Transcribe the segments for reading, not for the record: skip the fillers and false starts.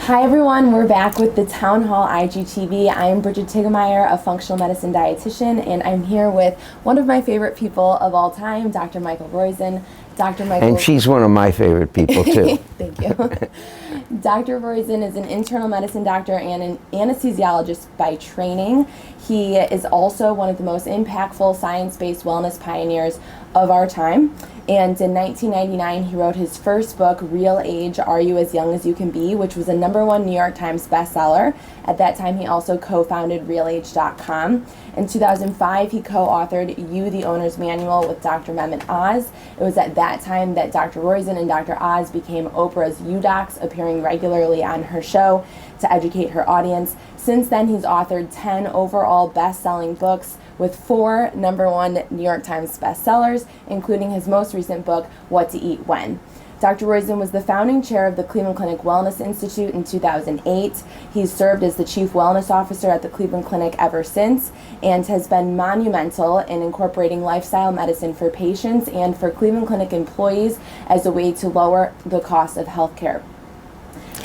Hi everyone, we're back with the TownHall IGTV. I am Brigid Titgemeier, a functional medicine dietitian, and I'm here with one of my favorite people of all time, Dr. Michael Roizen. Dr. Michael. And she's one of my favorite people too. Thank you. Dr. Roizen is an internal medicine doctor and an anesthesiologist by training. He is also one of the most impactful science-based wellness pioneers of our time. And in 1999, he wrote his first book, RealAge, Are You As Young As You Can Be?, which was a #1 New York Times bestseller. At that time, he also co-founded RealAge.com. In 2005, he co-authored You, the Owner's Manual with Dr. Mehmet Oz. It was at that time that Dr. Roizen and Dr. Oz became Oprah's U-Docs, appearing regularly on her show to educate her audience. Since then, he's authored 10 overall best-selling books with 4 #1 New York Times bestsellers, including his most recent book, What to Eat When. Dr. Roizen was the founding chair of the Cleveland Clinic Wellness Institute in 2008. He's served as the chief wellness officer at the Cleveland Clinic ever since and has been monumental in incorporating lifestyle medicine for patients and for Cleveland Clinic employees as a way to lower the cost of healthcare.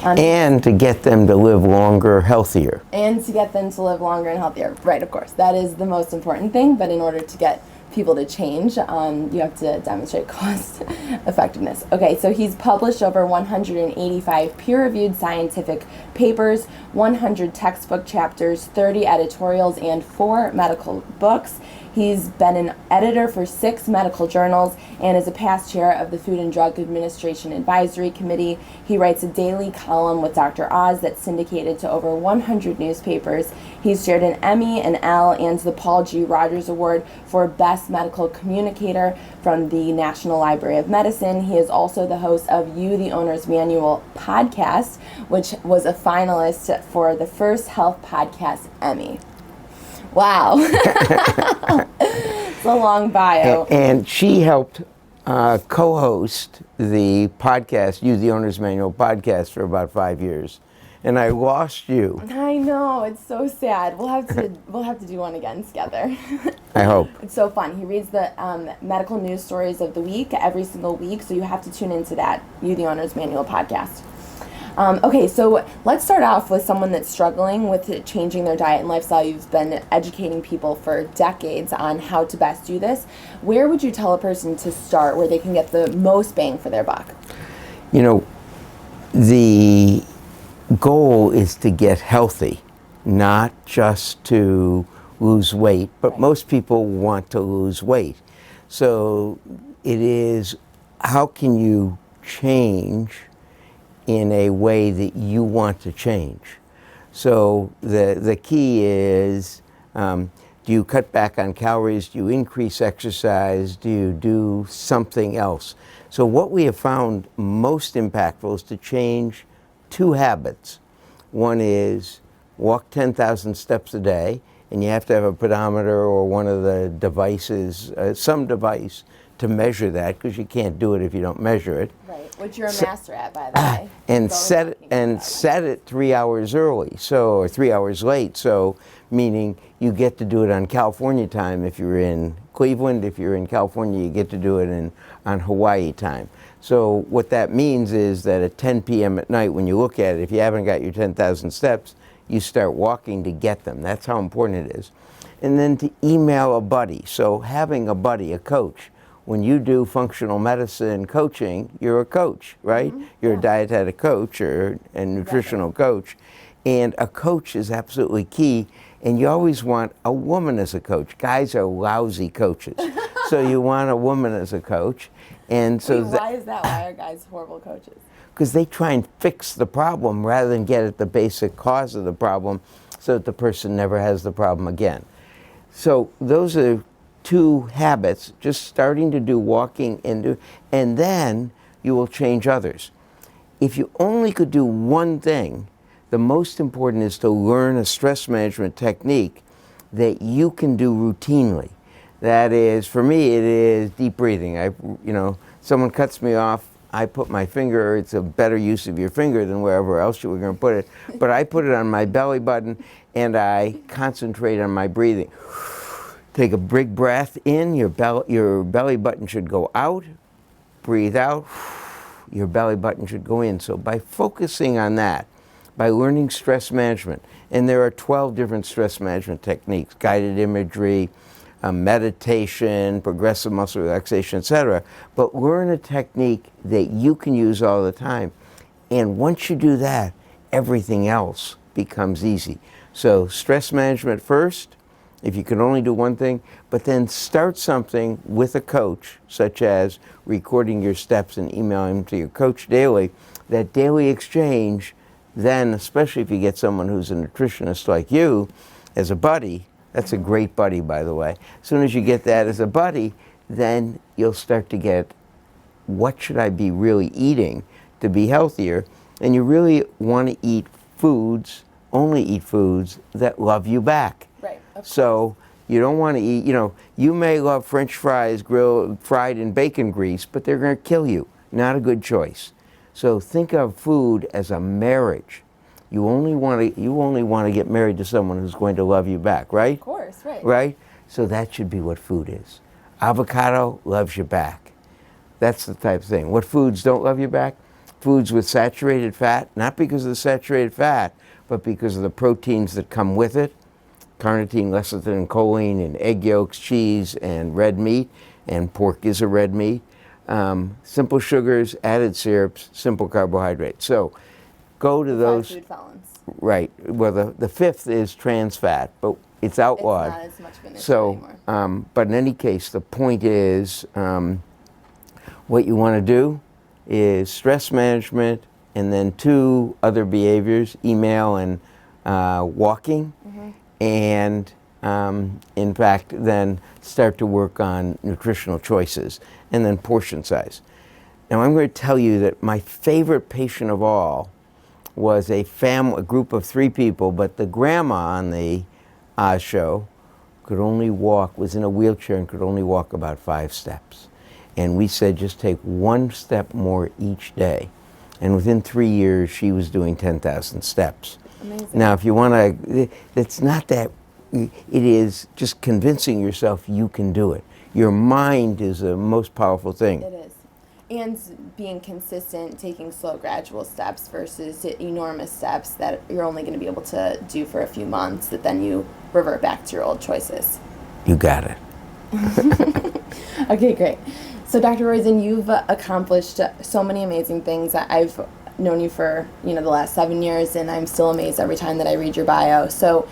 And to get them to live longer, healthier. And to get them to live longer and healthier. Right, of course. That is the most important thing, but in order to get people to change, you have to demonstrate cost effectiveness. Okay, so he's published over 185 peer-reviewed scientific papers, 100 textbook chapters, 30 editorials, and 4 medical books. He's been an editor for 6 medical journals and is a past chair of the Food and Drug Administration Advisory Committee. He writes a daily column with Dr. Oz that's syndicated to over 100 newspapers. He's shared an Emmy, an L, and the Paul G. Rogers Award for Best Medical Communicator from the National Library of Medicine. He is also the host of You, the Owner's Manual podcast, which was a finalist for the first Health Podcast Emmy. Wow. It's a long bio. And she helped co-host the podcast, You, the Owner's Manual podcast, for about 5 years. And I lost you. I know, it's so sad. We'll have to do one again together. I hope. It's so fun. He reads the medical news stories of the week every single week, so you have to tune into that You, the Owner's Manual podcast. Okay, so let's start off with someone that's struggling with changing their diet and lifestyle. You've been educating people for decades on how to best do this. Where would you tell a person to start where they can get the most bang for their buck? You know, the goal is to get healthy, not just to lose weight, but right. Most people want to lose weight. So it is, how can you change in a way that you want to change? So the key is, do you cut back on calories? Do you increase exercise? Do you do something else? So what we have found most impactful is to change 2 habits. One is walk 10,000 steps a day, and you have to have a pedometer or one of the devices, some device, to measure that, because you can't do it if you don't measure it. Right, which you're a master at, by the way. And set it 3 hours early, or 3 hours late. So, meaning you get to do it on California time if you're in Cleveland. If you're in California, you get to do it on Hawaii time. So what that means is that at 10 p.m. at night, when you look at it, if you haven't got your 10,000 steps, you start walking to get them. That's how important it is. And then to email a buddy. So having a buddy, a coach. When you do functional medicine coaching, you're a coach, right? Mm-hmm. You're a dietetic coach or a nutritional coach. And a coach is absolutely key. And you always want a woman as a coach. Guys are lousy coaches. So you want a woman as a coach. And so why is that? Why are guys horrible coaches? Because they try and fix the problem rather than get at the basic cause of the problem so that the person never has the problem again. So those are 2 habits, just starting to do walking and then you will change others. If you only could do one thing, the most important is to learn a stress management technique that you can do routinely. That is, for me, it is deep breathing. Someone cuts me off, I put my finger, it's a better use of your finger than wherever else you were going to put it, but I put it on my belly button and I concentrate on my breathing. Take a big breath in, your belly button should go out, breathe out, your belly button should go in. So by focusing on that, by learning stress management. And there are 12 different stress management techniques: guided imagery, meditation, progressive muscle relaxation, etc. But learn a technique that you can use all the time. And once you do that, everything else becomes easy. So stress management first, if you can only do one thing, but then start something with a coach, such as recording your steps and emailing them to your coach daily. That daily exchange, then, especially if you get someone who's a nutritionist like you as a buddy, that's a great buddy, by the way. As soon as you get that as a buddy, then you'll start to get, what should I be really eating to be healthier? And you really want to eat foods, only eat foods that love you back. Right. So you don't want to eat, you may love French fries fried in bacon grease, but they're going to kill you. Not a good choice. So think of food as a marriage. You only want to get married to someone who's going to love you back, right? Of course, right. Right? So that should be what food is. Avocado loves you back. That's the type of thing. What foods don't love you back? Foods with saturated fat, not because of the saturated fat, but because of the proteins that come with it. Carnitine, lecithin, and choline, and egg yolks, cheese, and red meat, and pork is a red meat. Simple sugars, added syrups, simple carbohydrates. So go to those. Food felons. Right. Well, the fifth is trans fat, but it's outlawed. It's not as much of an issue so, anymore. But in any case, the point is, what you want to do is stress management, and then 2 other behaviors: email and walking. Mm-hmm. And in fact, then start to work on nutritional choices, and then portion size. Now, I'm going to tell you that my favorite patient of all was a group of 3 people, but the grandma on the Oz show was in a wheelchair and could only walk about 5 steps. And we said, just take 1 step more each day. And within 3 years, she was doing 10,000 steps. Amazing. Now, if you want to, it's not that, it is just convincing yourself you can do it. Your mind is the most powerful thing. It is. And being consistent, taking slow, gradual steps versus enormous steps that you're only going to be able to do for a few months, that then you revert back to your old choices. You got it. Okay, great. So, Dr. Roizen, you've accomplished so many amazing things. I've known you for the last 7 years, and I'm still amazed every time that I read your bio. So,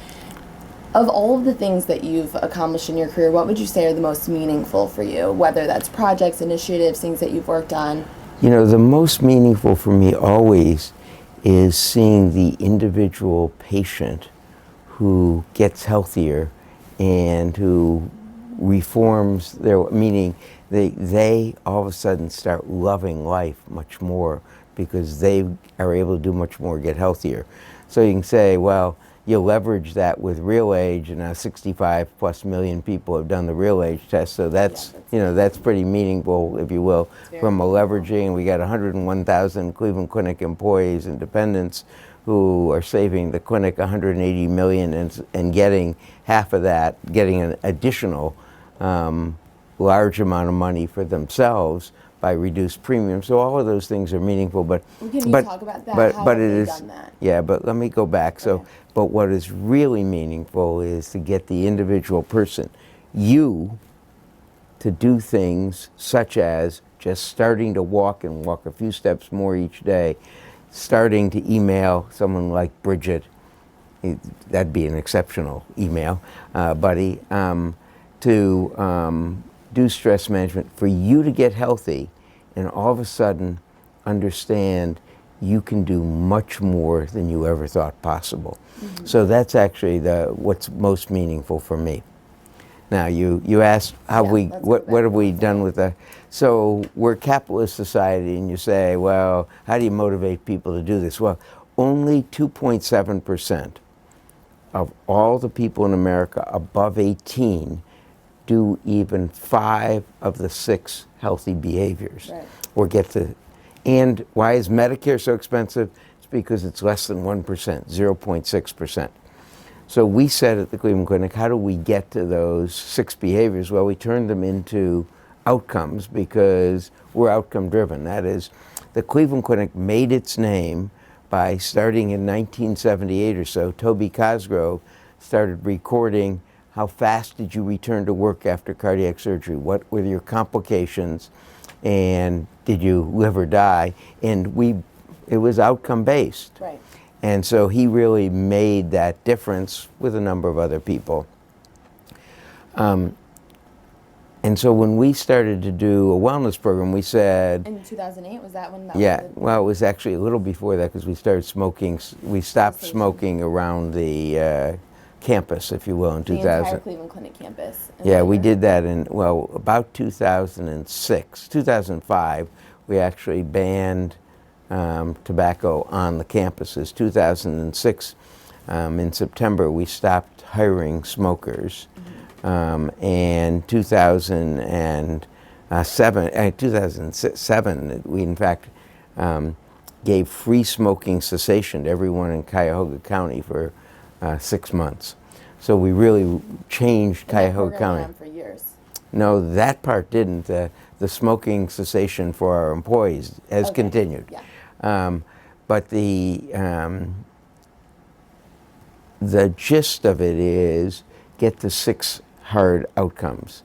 of all of the things that you've accomplished in your career, what would you say are the most meaningful for you? Whether that's projects, initiatives, things that you've worked on. The most meaningful for me always is seeing the individual patient who gets healthier and who reforms meaning they all of a sudden start loving life much more because they are able to do much more, get healthier. So you can say, well, you leverage that with RealAge, and now 65+ million people have done the RealAge test. So that's that's pretty meaningful, if you will, from a leveraging. We got 101,000 Cleveland Clinic employees and dependents who are saving the clinic 180 million and getting half of that, getting an additional large amount of money for themselves by reduced premiums. So all of those things are meaningful, but can you talk about that? How have they done that? Yeah, but let me go back. So, Okay. But what is really meaningful is to get the individual person, you, to do things such as just starting to walk and walk a few steps more each day, starting to email someone like Brigid. That'd be an exceptional email, buddy, to do stress management for you to get healthy, and all of a sudden understand you can do much more than you ever thought possible. Mm-hmm. So that's actually what's most meaningful for me. Now you asked what have we done with that? So we're a capitalist society, and you say, well, how do you motivate people to do this? Well, only 2.7% of all the people in America above 18 do even 5 of the 6 healthy behaviors, right, or get to. And why is Medicare so expensive? It's because it's less than 1%, 0.6%. So we said at the Cleveland Clinic, how do we get to those 6 behaviors? Well, we turned them into outcomes because we're outcome driven. That is, the Cleveland Clinic made its name by starting in 1978 or so, Toby Cosgrove started recording how fast did you return to work after cardiac surgery, what were your complications, and did you live or die? And it was outcome based. Right. And so he really made that difference with a number of other people. And so when we started to do a wellness program, we said... In 2008, was that when that Yeah, was well, it was actually a little before that because we started smoking. We stopped smoking around the campus, if you will, in 2000. The entire Cleveland Clinic campus. Yeah, we did that in, well, about 2006. 2005, we actually banned tobacco on the campuses. 2006, in September, we stopped hiring smokers. And 2007, we in fact gave free smoking cessation to everyone in Cuyahoga County for 6 months. So we really changed Cuyahoga County. Went on for years. No, that part didn't. The smoking cessation for our employees has continued. Yeah. But the gist of it is get the 6 hard outcomes.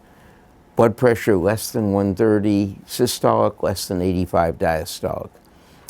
Blood pressure less than 130 systolic, less than 85 diastolic.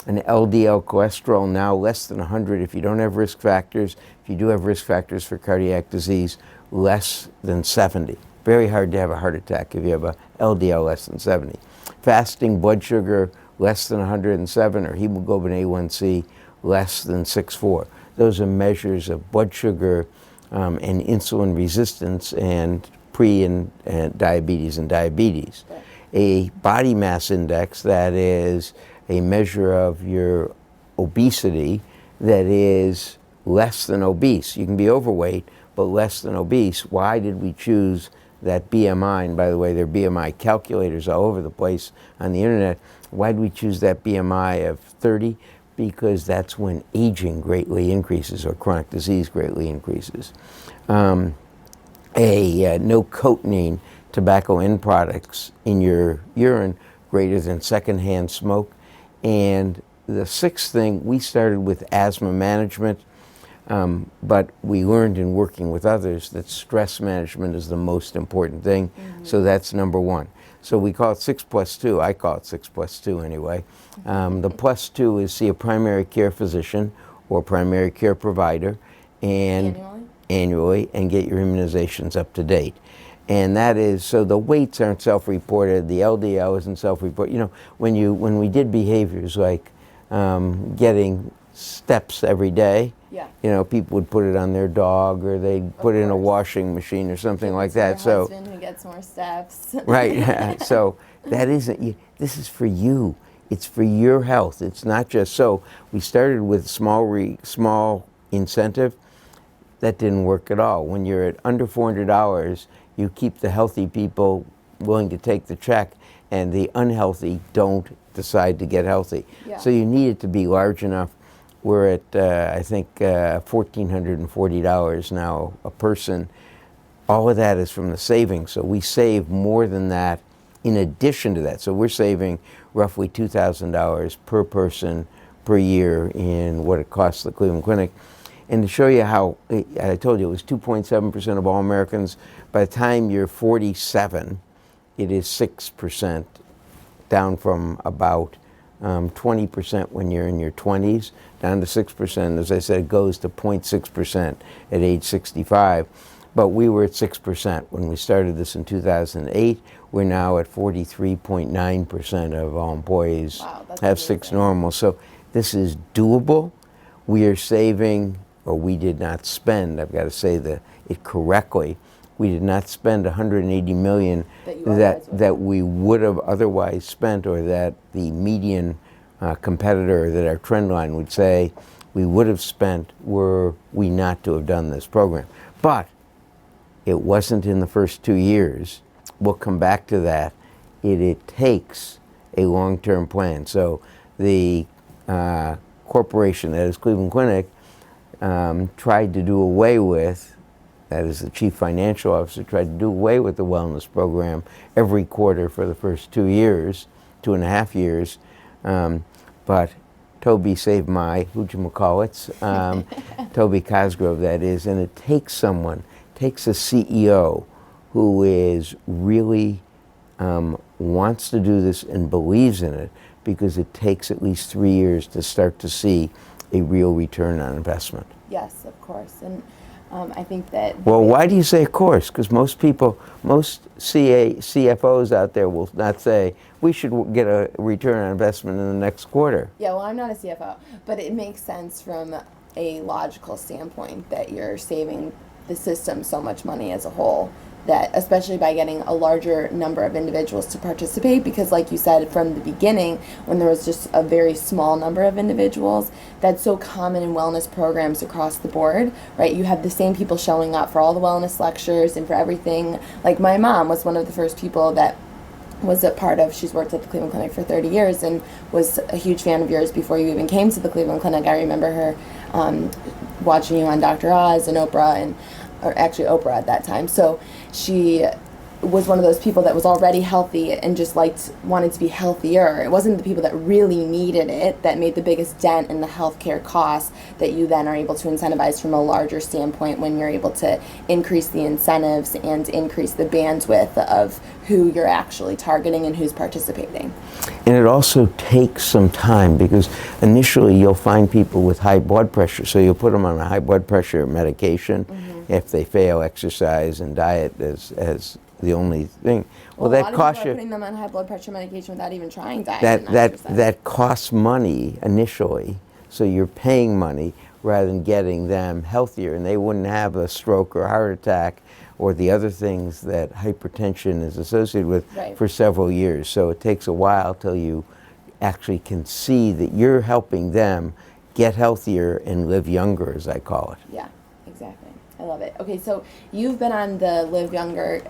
An LDL cholesterol now less than 100 if you don't have risk factors. If you do have risk factors for cardiac disease, less than 70. Very hard to have a heart attack if you have a LDL less than 70. Fasting blood sugar less than 107 or hemoglobin A1C less than 6.4. Those are measures of blood sugar and insulin resistance and and diabetes and diabetes. Right. A body mass index, that is a measure of your obesity, that is less than obese. You can be overweight, but less than obese. Why did we choose that BMI? And by the way, there are BMI calculators all over the place on the internet. Why did we choose that BMI of 30? Because that's when aging greatly increases or chronic disease greatly increases. No cotinine tobacco end products in your urine greater than secondhand smoke. And the 6th thing, we started with asthma management, but we learned in working with others that stress management is the most important thing. So that's number 1. So we call it 6+2. I call it 6+2 anyway. The +2 is see a primary care physician or primary care provider and annually and get your immunizations up to date. And that is, so the weights aren't self-reported, the LDL isn't self-reported. You know, when we did behaviors like getting steps every day, yeah. You know, people would put it on their dog or they'd put it in a washing machine or something like that. So husband who gets more steps. Right. So that isn't, this is for you. It's for your health. It's not just, so we started with small incentive. That didn't work at all. When you're at under $400, you keep the healthy people willing to take the check and the unhealthy don't decide to get healthy. Yeah. So you need it to be large enough. We're at, I think, $1,440 now a person. All of that is from the savings. So we save more than that in addition to that. So we're saving roughly $2,000 per person per year in what it costs the Cleveland Clinic. And to show you how, I told you it was 2.7% of all Americans. By the time you're 47, it is 6%, down from about 20% when you're in your 20s, down to 6%. As I said, it goes to 0.6% at age 65. But we were at 6% when we started this in 2008. We're now at 43.9% of all employees have 6 normal. So this is doable. We are saving, or we did not spend, I've got to say it correctly, we did not spend $180 million that we would have otherwise spent, or that the median competitor, that our trend line would say we would have spent were we not to have done this program. But it wasn't in the first 2 years. We'll come back to that. It takes a long-term plan. So the corporation, that is Cleveland Clinic, tried to do away with, that is the chief financial officer, tried to do away with the wellness program every quarter for the first 2 years, 2.5 years. But Toby saved my whatchamacallits, Toby Cosgrove that is, and it takes a CEO who is really wants to do this and believes in it, because it takes at least 3 years to start to see a real return on investment. Yes, of course. And I think that... Well, why do you say of course? Because most CFOs out there will not say, we should get a return on investment in the next quarter. Yeah, well, I'm not a CFO, but it makes sense from a logical standpoint that you're saving the system so much money as a whole, that especially by getting a larger number of individuals to participate, because like you said from the beginning, when there was just a very small number of individuals, that's so common in wellness programs across the board, right? You have the same people showing up for all the wellness lectures and for everything. Like my mom was one of the first people that was a part of, she's worked at the Cleveland Clinic for 30 years and was a huge fan of yours before you even came to the Cleveland Clinic. I remember her watching you on Dr. Oz and Oprah, or actually Oprah at that time. So she was one of those people that was already healthy and just wanted to be healthier. It wasn't the people that really needed it that made the biggest dent in the healthcare costs that you then are able to incentivize from a larger standpoint, when you're able to increase the incentives and increase the bandwidth of who you're actually targeting and who's participating. And it also takes some time, because initially you'll find people with high blood pressure, so you'll put them on a high blood pressure medication if they fail exercise and diet as the only thing. Well, that costs you. Putting them on high blood pressure medication without even trying diet. That costs money initially, so you're paying money rather than getting them healthier, and they wouldn't have a stroke or heart attack or the other things that hypertension is associated with for several years. So it takes a while till you actually can see that you're helping them get healthier and live younger, as I call it. Yeah, exactly. I love it. Okay, so you've been on the Live Younger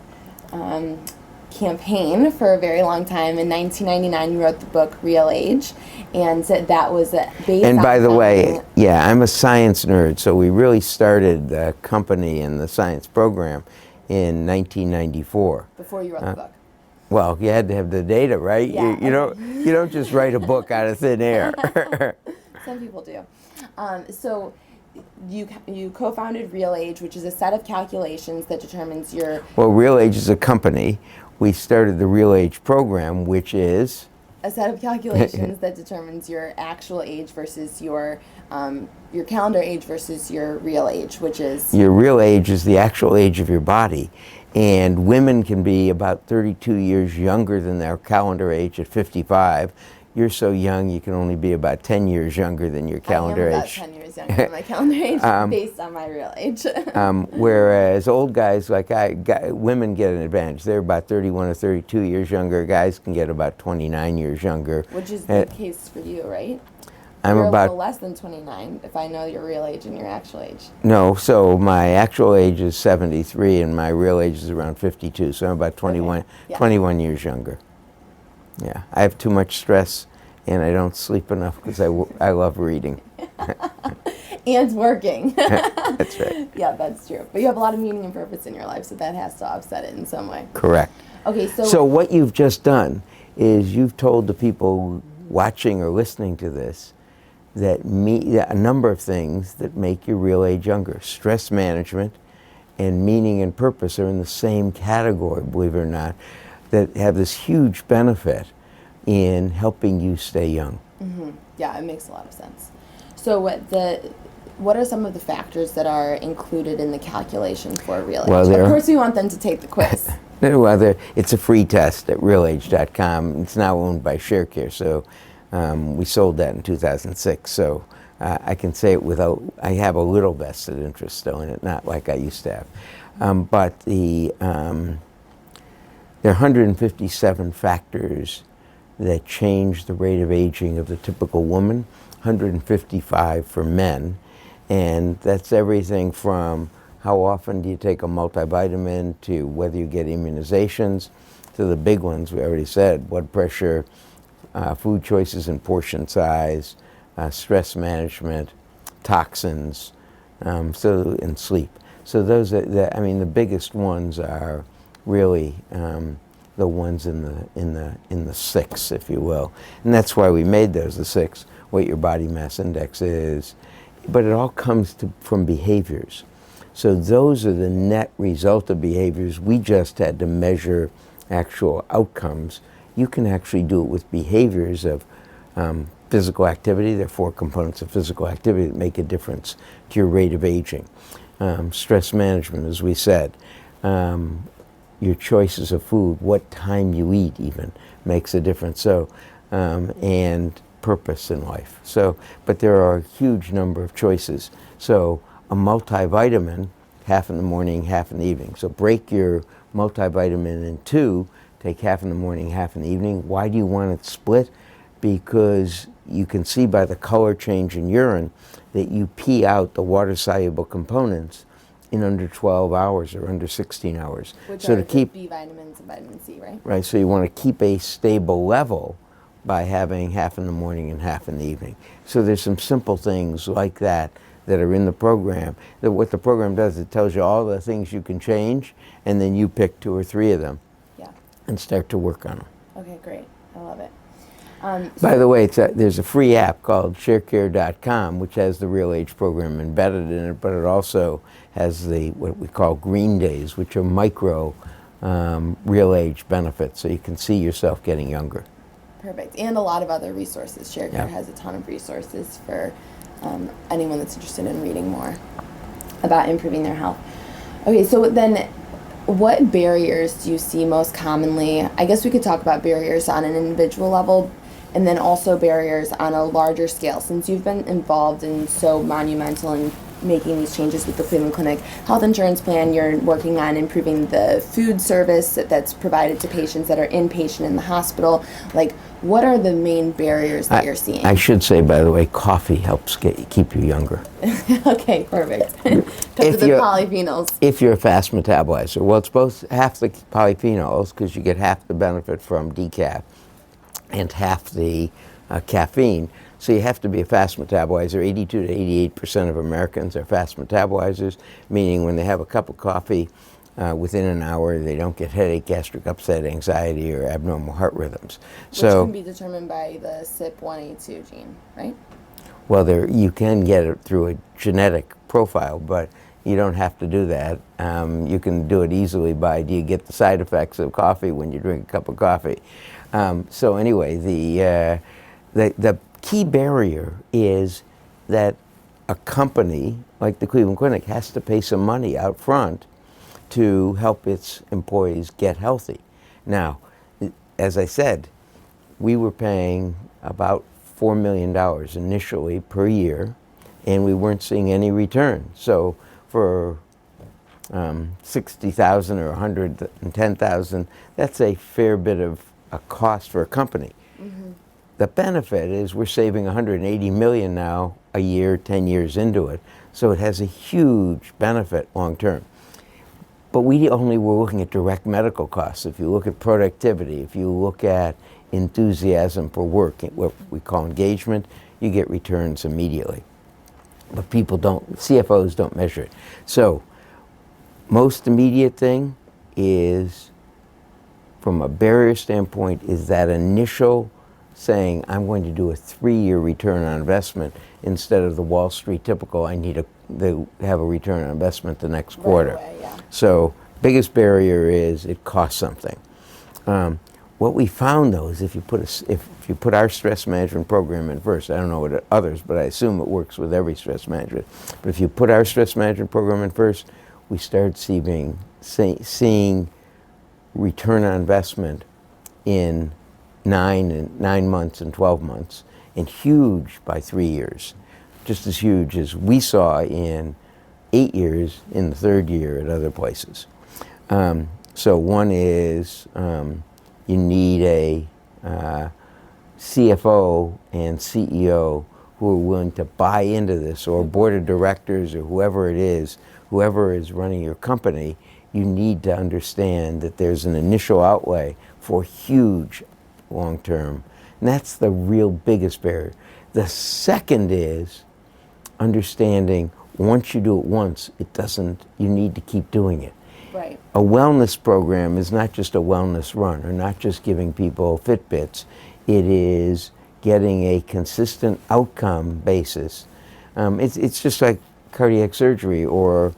campaign for a very long time. In 1999, you wrote the book RealAge, and that was based on... And by the way, yeah, I'm a science nerd, so we really started the company and the science program in 1994. Before you wrote the book. Well, you had to have the data, right? Yeah. You don't just write a book out of thin air. Some people do. So you co-founded RealAge, which is a set of calculations that determines your... Well, RealAge is a company. We started the RealAge program, which is... a set of calculations that determines your actual age versus your calendar age versus your real age, which is... Your real age is the actual age of your body. And women can be about 32 years younger than their calendar age at 55. You're so young, you can only be about 10 years younger than your calendar age. I am about 10 years younger than my calendar age, based on my real age. Whereas old guys like women get an advantage. They're about 31 or 32 years younger. Guys can get about 29 years younger. Which is the case for you, right? I'm You're about a little less than 29 if I know your real age and your actual age. No, so my actual age is 73 and my real age is around 52, so I'm about 21, 21 years younger. Yeah, I have too much stress and I don't sleep enough because I love reading. And working. That's right. Yeah, that's true. But you have a lot of meaning and purpose in your life, so that has to offset it in some way. Correct. Okay, so what you've just done is you've told the people watching or listening to this that a number of things that make your real age younger. Stress management and meaning and purpose are in the same category, believe it or not, that have this huge benefit in helping you stay young. Mm-hmm. Yeah, it makes a lot of sense. So what are some of the factors that are included in the calculation for RealAge? Well, of course, we want them to take the quiz. Well, it's a free test at realage.com. It's now owned by ShareCare, so we sold that in 2006. So I can say it without, I have a little vested interest though in it, not like I used to have. But there are 157 factors that change the rate of aging of the typical woman, 155 for men, and that's everything from how often do you take a multivitamin to whether you get immunizations to the big ones we already said, blood pressure, food choices and portion size, stress management, toxins, and sleep. So those are the biggest ones are really the ones in the six, if you will, and that's why we made those the six. what your body mass index is. But it all comes from behaviors. So those are the net result of behaviors. We just had to measure actual outcomes. You can actually do it with behaviors of physical activity. There are 4 components of physical activity that make a difference to your rate of aging. Stress management, as we said. Your choices of food, what time you eat even, makes a difference. So, and purpose in life. So, but there are a huge number of choices. So a multivitamin, half in the morning, half in the evening. So break your multivitamin in 2, take half in the morning, half in the evening. Why do you want it split? Because you can see by the color change in urine that you pee out the water-soluble components in under 12 hours or under 16 hours. Which so are to keep B vitamins and vitamin C, right? Right, so you want to keep a stable level by having half in the morning and half in the evening. So there's some simple things like that that are in the program. That what the program does, it tells you all the things you can change, and then you pick 2 or 3 of them and start to work on them. Okay, great. I love it. By the way, there's a free app called sharecare.com, which has the RealAge program embedded in it, but it also has what we call green days, which are micro RealAge benefits, so you can see yourself getting younger. Perfect. And a lot of other resources. ShareCare has a ton of resources for anyone that's interested in reading more about improving their health. Okay, so then what barriers do you see most commonly? I guess we could talk about barriers on an individual level and then also barriers on a larger scale. Since you've been involved in so monumental in making these changes with the Cleveland Clinic Health Insurance Plan, you're working on improving the food service that's provided to patients that are inpatient in the hospital. Like, what are the main barriers that you're seeing? I should say, by the way, coffee helps keep you younger. Okay, perfect. Because of the polyphenols. If you're a fast metabolizer. Well, it's both half the polyphenols, because you get half the benefit from decaf and half the caffeine. So you have to be a fast metabolizer. 82 to 88% of Americans are fast metabolizers, meaning when they have a cup of coffee, within an hour, they don't get headache, gastric upset, anxiety, or abnormal heart rhythms. Which can be determined by the CYP1A2 gene, right? Well, you can get it through a genetic profile, but you don't have to do that. You can do it easily by, do you get the side effects of coffee when you drink a cup of coffee? So anyway, the key barrier is that a company like the Cleveland Clinic has to pay some money out front to help its employees get healthy. Now, as I said, we were paying about $4 million initially per year, and we weren't seeing any return. So for 60,000 or 110,000, that's a fair bit of a cost for a company. Mm-hmm. The benefit is we're saving $180 million now a year, 10 years into it, so it has a huge benefit long term. But we only were looking at direct medical costs. If you look at productivity, if you look at enthusiasm for work, what we call engagement, you get returns immediately. But CFOs don't measure it. So, most immediate thing is, from a barrier standpoint, is that initial saying, I'm going to do a 3-year return on investment instead of the Wall Street typical, I need to have a return on investment the next quarter. Right away, yeah. So biggest barrier is it costs something. What we found though is if you put our stress management program in first, I don't know what others, but I assume it works with every stress management. But if you put our stress management program in first, we started seeing return on investment in 9 months and 12 months, and huge by 3 years, just as huge as we saw in 8 years in the 3rd year at other places. So one is you need a CFO and CEO who are willing to buy into this, or board of directors, or whoever it is, whoever is running your company. You need to understand that there's an initial outlay for huge long term, and that's the real biggest barrier. The second is understanding once you do it once, you need to keep doing it. Right. A wellness program is not just a wellness run, or not just giving people Fitbits. It is getting a consistent outcome basis. It's just like cardiac surgery or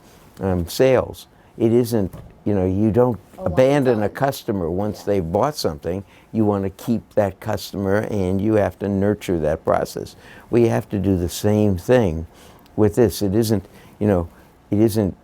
sales. It isn't, you don't abandon a customer once they've bought something. You want to keep that customer, and you have to nurture that process. We have to do the same thing with this. It isn't,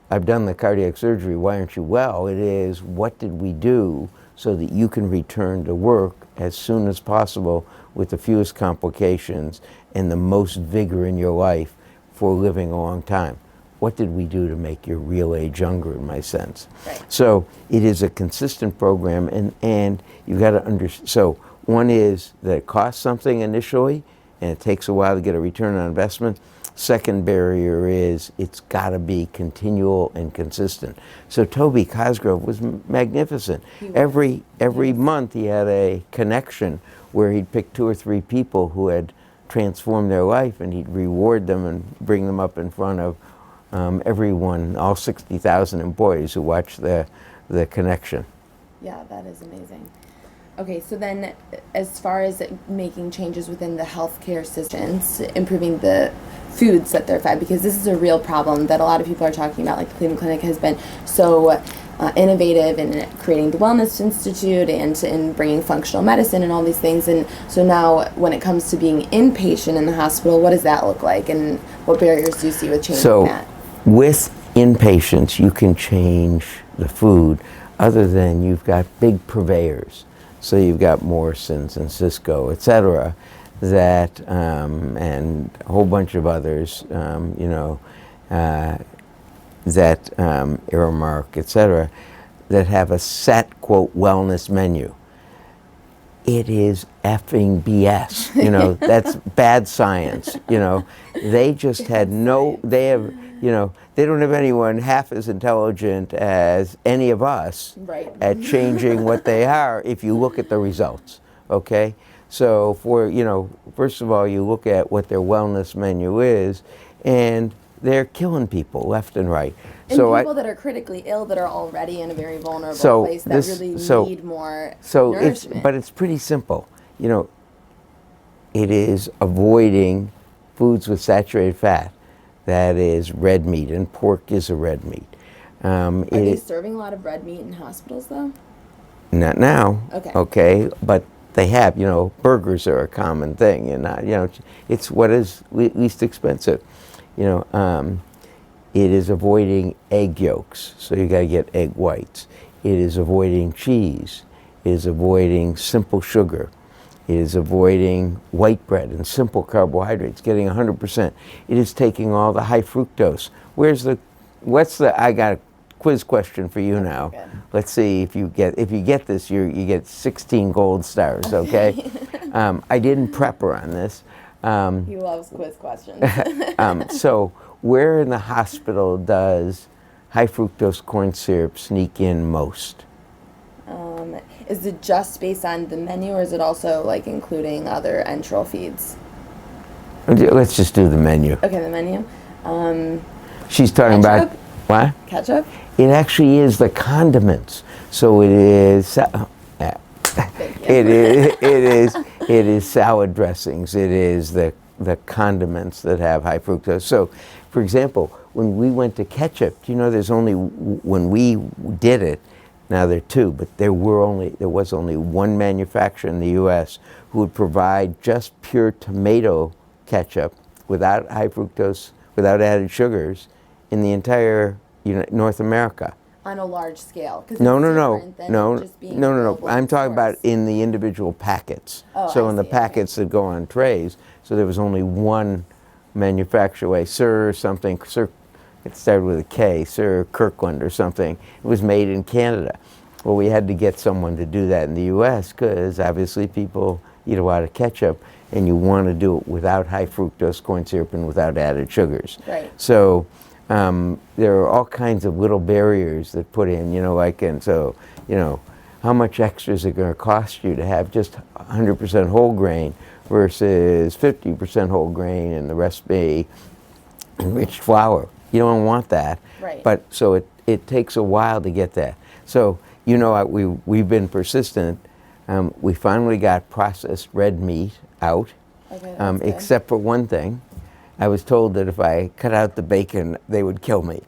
I've done the cardiac surgery, why aren't you well? It is, what did we do so that you can return to work as soon as possible with the fewest complications and the most vigor in your life for living a long time? What did we do to make your real age younger, in my sense? Right. So it is a consistent program, and you've got to understand. So one is that it costs something initially, and it takes a while to get a return on investment. Second barrier is it's got to be continual and consistent. So Toby Cosgrove was magnificent. Every month he had a connection where he'd pick 2 or 3 people who had transformed their life, and he'd reward them and bring them up in front of everyone, all 60,000 employees who watched the connection. Yeah, that is amazing. Okay, so then as far as making changes within the healthcare systems, improving the foods that they're fed, because this is a real problem that a lot of people are talking about. Like the Cleveland Clinic has been so innovative in creating the Wellness Institute and in bringing functional medicine and all these things. And so now when it comes to being inpatient in the hospital, what does that look like, and what barriers do you see with changing that? With inpatients, you can change the food other than you've got big purveyors. So you've got Morrison's and Cisco, et cetera, that, and a whole bunch of others, that Aramark, et cetera, that have a set, quote, wellness menu. It is effing BS. That's bad science. They just had they don't have anyone half as intelligent as any of us at changing what they are if you look at the results, okay? So first of all, you look at what their wellness menu is, and they're killing people left and right. And people that are critically ill, that are already in a very vulnerable place, that really need more nourishment. But it's pretty simple. It is avoiding foods with saturated fat. That is red meat, and pork is a red meat. Are they serving a lot of red meat in hospitals, though? Not now. Okay, but they have. Burgers are a common thing, and it's what is least expensive. It is avoiding egg yolks, so you got to get egg whites. It is avoiding cheese. It is avoiding simple sugar. It is avoiding white bread and simple carbohydrates, getting 100%. It is taking all the high fructose. I got a quiz question for you now. Good. Let's see if you get this, you get 16 gold stars, okay? I didn't prep her on this. He loves quiz questions. So where in the hospital does high fructose corn syrup sneak in most? Is it just based on the menu, or is it also including other enteral feeds? Let's just do the menu. Okay, the menu. She's talking ketchup? about what? Ketchup? It actually is the condiments. So it is. It is salad dressings. It is the condiments that have high fructose. So, for example, when we went to ketchup, there's only, when we did it, now there are 2, but there was only one manufacturer in the U.S. who would provide just pure tomato ketchup without high fructose, without added sugars, in the entire North America. On a large scale? No. I'm talking about in the individual packets. So in the packets that go on trays. So there was only one manufacturer, Sir, it started with a K, Sir Kirkland or something. It was made in Canada. Well, we had to get someone to do that in the U.S. because obviously people eat a lot of ketchup, and you want to do it without high fructose corn syrup and without added sugars. Right. So there are all kinds of little barriers that put in, how much extra is it going to cost you to have just 100% whole grain versus 50% whole grain and the rest be enriched flour? You don't want that. Right. But so it takes a while to get that. So, we've been persistent. We finally got processed red meat out Okay, that's good. except for one thing. I was told that if I cut out the bacon, they would kill me.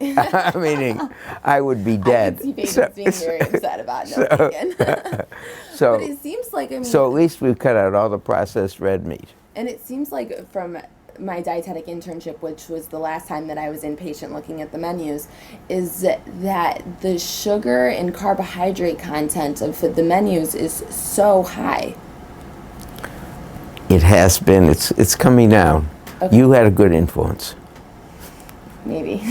Meaning, I would be dead. I can see patients being very upset about no bacon. But it seems like, I mean... So at least we've cut out all the processed red meat. And it seems like from my dietetic internship, which was the last time that I was inpatient looking at the menus, is that the sugar and carbohydrate content of the menus is so high. It has been. It's coming down. Okay. You had a good influence. Maybe.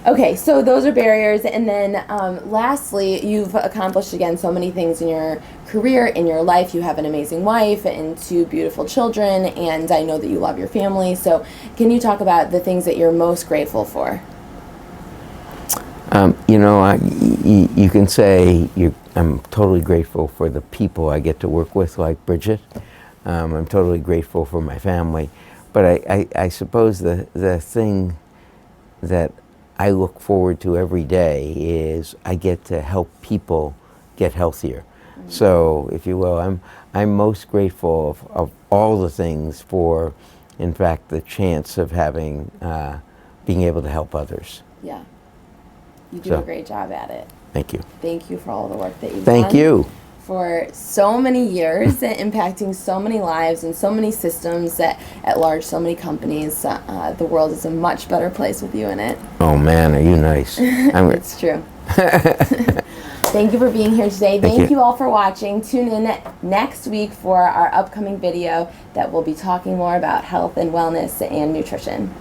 Okay, so those are barriers. And then lastly, you've accomplished, again, so many things in your career, in your life. You have an amazing wife and 2 beautiful children, and I know that you love your family. So can you talk about the things that you're most grateful for? You can say I'm totally grateful for the people I get to work with, like Brigid. I'm totally grateful for my family. But I suppose the thing that I look forward to every day is I get to help people get healthier. Mm-hmm. So, if you will, I'm most grateful of all the things for, in fact, the chance of having, being able to help others. Yeah. You do a great job at it. Thank you. Thank you for all the work that you've done. Thank you. For so many years, impacting so many lives and so many systems at large, so many companies. The world is a much better place with you in it. Oh man, are you nice? It's true. Thank you for being here today. Thank you all for watching. Tune in next week for our upcoming video that will be talking more about health and wellness and nutrition.